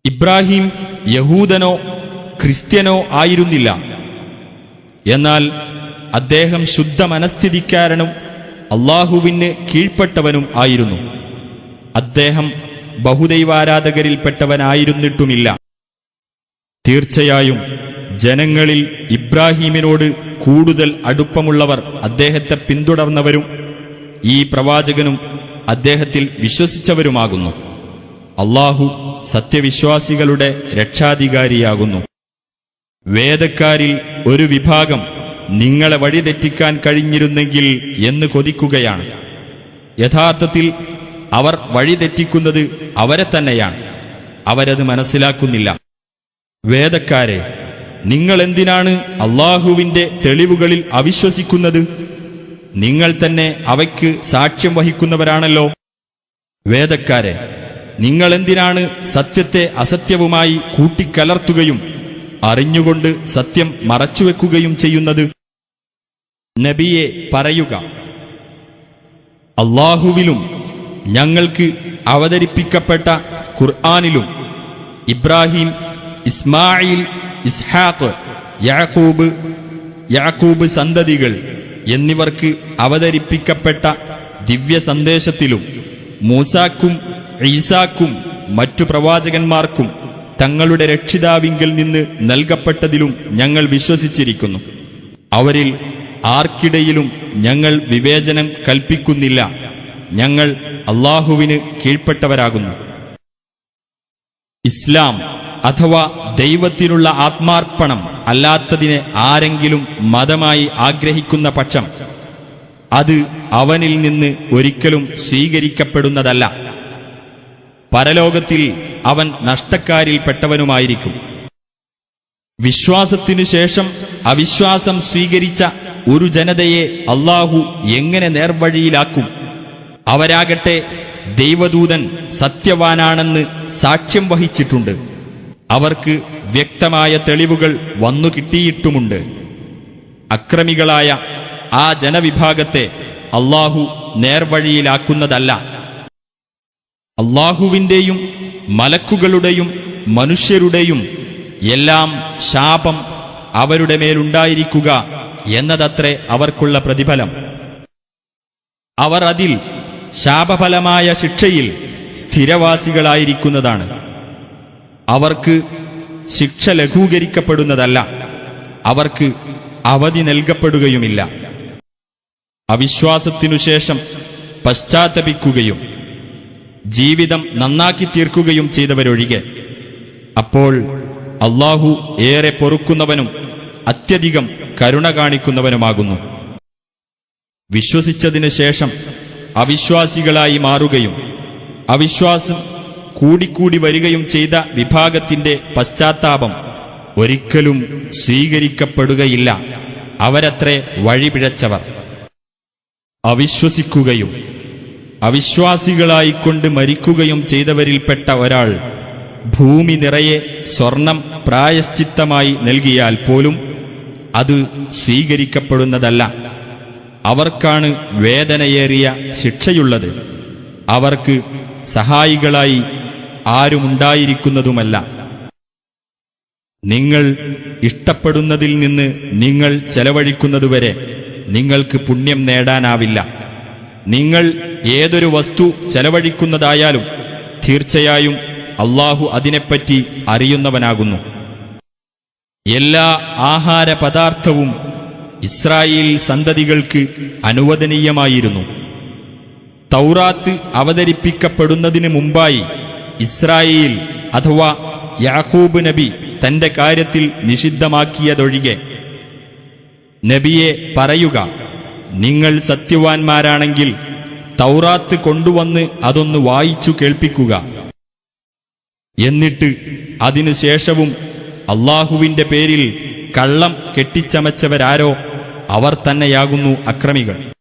Ibrahim യഹൂദനോ Cristiano ആയിരുന്നില്ല. എന്നാൽ അദ്ദേഹം ശുദ്ധ മനസ്ഥിതിക്കാരനും അള്ളാഹുവിന് കീഴ്പ്പെട്ടവനും ആയിരുന്നു. അദ്ദേഹം ബഹുദൈവാരാധകരിൽപ്പെട്ടവനായിരുന്നിട്ടുമില്ല. തീർച്ചയായും ജനങ്ങളിൽ ഇബ്രാഹീമിനോട് കൂടുതൽ അടുപ്പമുള്ളവർ അദ്ദേഹത്തെ പിന്തുടർന്നവരും ഈ പ്രവാചകനും അദ്ദേഹത്തിൽ വിശ്വസിച്ചവരുമാകുന്നു. അള്ളാഹു സത്യവിശ്വാസികളുടെ രക്ഷാധികാരിയാകുന്നു. വേദക്കാരിൽ ഒരു വിഭാഗം നിങ്ങളെ വഴിതെറ്റിക്കാൻ കഴിഞ്ഞിരുന്നെങ്കിൽ എന്ന് കൊതിക്കുകയാണ്. യഥാർത്ഥത്തിൽ അവർ വഴിതെറ്റിക്കുന്നത് അവരെ തന്നെയാണ്. അവരത് മനസ്സിലാക്കുന്നില്ല. വേദക്കാരെ, നിങ്ങളെന്തിനാണ് അള്ളാഹുവിന്റെ തെളിവുകളിൽ അവിശ്വസിക്കുന്നത്? നിങ്ങൾ തന്നെ അവയ്ക്ക് സാക്ഷ്യം വഹിക്കുന്നവരാണല്ലോ. വേദക്കാരെ, നിങ്ങളെന്തിനാണ് സത്യത്തെ അസത്യവുമായി കൂട്ടിക്കലർത്തുകയും അറിഞ്ഞുകൊണ്ട് സത്യം മറച്ചുവെക്കുകയും ചെയ്യുന്നത്? നബിയെ പറയുക, അള്ളാഹുവിലും ഞങ്ങൾക്ക് അവതരിപ്പിക്കപ്പെട്ട ഖുർആനിലും ഇബ്രാഹിം, ഇസ്മായിൽ, ഇസ്ഹാഖ്, യാക്കൂബ് സന്തതികൾ എന്നിവർക്ക് അവതരിപ്പിക്കപ്പെട്ട ദിവ്യ സന്ദേശത്തിലും മൂസാക്കും ഈസാക്കും മറ്റു പ്രവാചകന്മാർക്കും തങ്ങളുടെ രക്ഷിതാവിങ്കിൽ നിന്ന് നൽകപ്പെട്ടതിലും ഞങ്ങൾ വിശ്വസിച്ചിരിക്കുന്നു. അവരിൽ ആർക്കിടയിലും ഞങ്ങൾ വിവേചനം കൽപ്പിക്കുന്നില്ല. ഞങ്ങൾ അള്ളാഹുവിന് കീഴ്പ്പെട്ടവരാകുന്നു. ഇസ്ലാം അഥവാ ദൈവത്തിനുള്ള ആത്മാർപ്പണം അല്ലാത്തതിനെ ആരെങ്കിലും മതമായി ആഗ്രഹിക്കുന്ന പക്ഷം അത് അവനിൽ നിന്ന് ഒരിക്കലും സ്വീകരിക്കപ്പെടുന്നതല്ല. പരലോകത്തിൽ അവൻ നഷ്ടക്കാരിൽപ്പെട്ടവനുമായിരിക്കും. വിശ്വാസത്തിനു ശേഷം അവിശ്വാസം സ്വീകരിച്ച ഒരു ജനതയെ അള്ളാഹു എങ്ങനെ നേർവഴിയിലാക്കും? അവരാകട്ടെ ദൈവദൂതൻ സത്യവാനാണെന്ന് സാക്ഷ്യം വഹിച്ചിട്ടുണ്ട്. അവർക്ക് വ്യക്തമായ തെളിവുകൾ വന്നു കിട്ടിയിട്ടുമുണ്ട്. അക്രമികളായ ആ ജനവിഭാഗത്തെ അള്ളാഹു നേർവഴിയിലാക്കുന്നതല്ല. അള്ളാഹുവിന്റെയും മലക്കുകളുടെയും മനുഷ്യരുടെയും എല്ലാം ശാപം അവരുടെ മേലുണ്ടായിരിക്കുക എന്നതത്രേ അവർക്കുള്ള പ്രതിഫലം. അവർ അതിൽ ശാപഫലമായ ശിക്ഷയിൽ സ്ഥിരവാസികളായിരിക്കുന്നതാണ്. അവർക്ക് ശിക്ഷ ലഘൂകരിക്കപ്പെടുന്നതല്ല. അവർക്ക് അവധി നൽകപ്പെടുകയുമില്ല. അവിശ്വാസത്തിനു ശേഷം പശ്ചാത്തപിക്കുകയും ജീവിതം നന്നാക്കി തീർക്കുകയും ചെയ്തവരൊഴികെ. അപ്പോൾ അള്ളാഹു ഏറെ പൊറുക്കുന്നവനും അത്യധികം കരുണ കാണിക്കുന്നവനുമാകുന്നു. വിശ്വസിച്ചതിനു ശേഷം അവിശ്വാസികളായി മാറുകയും അവിശ്വാസം കൂടിക്കൂടി വരികയും ചെയ്ത വിഭാഗത്തിന്റെ പശ്ചാത്താപം ഒരിക്കലും സ്വീകരിക്കപ്പെടുകയില്ല. അവരത്രേ വഴിപിഴച്ചവർ. അവിശ്വസിക്കുകയും അവിശ്വാസികളായിക്കൊണ്ട് മരിക്കുകയും ചെയ്തവരിൽപ്പെട്ട ഒരാൾ ഭൂമി നിറയെ സ്വർണം പ്രായശ്ചിത്തമായി നൽകിയാൽ പോലും അത് സ്വീകരിക്കപ്പെടുന്നതല്ല. അവർക്കാണ് വേദനയേറിയ ശിക്ഷയുള്ളത്. അവർക്ക് സഹായികളായി ആരുമുണ്ടായിരിക്കുന്നതുമല്ല. നിങ്ങൾ ഇഷ്ടപ്പെടുന്നതിൽ നിന്ന് നിങ്ങൾ ചെലവഴിക്കുന്നതുവരെ നിങ്ങൾക്ക് പുണ്യം നേടാനാവില്ല. നിങ്ങൾ ഏതൊരു വസ്തു ചെലവഴിക്കുന്നതായാലും തീർച്ചയായും അള്ളാഹു അതിനെപ്പറ്റി അറിയുന്നവനാകുന്നു. എല്ലാ ആഹാര പദാർത്ഥവും ഇസ്രായേൽ സന്തതികൾക്ക് അനുവദനീയമായിരുന്നു. തൗറാത്ത് അവതരിപ്പിക്കപ്പെടുന്നതിന് മുമ്പായി ഇസ്രായേൽ അഥവാ യാക്കൂബ് നബി തന്റെ കാര്യത്തിൽ നിഷിദ്ധമാക്കിയതൊഴികെ. നബിയെ പറയുക, നിങ്ങൾ സത്യവാൻമാരാണെങ്കിൽ തൗറാത്ത് കൊണ്ടുവന്ന് അതൊന്ന് വായിച്ചു കേൾപ്പിക്കുക. എന്നിട്ട് അതിനുശേഷവും അള്ളാഹുവിന്റെ പേരിൽ കള്ളം കെട്ടിച്ചമച്ചവരാരോ അവർ തന്നെയാകുന്നു അക്രമികൾ.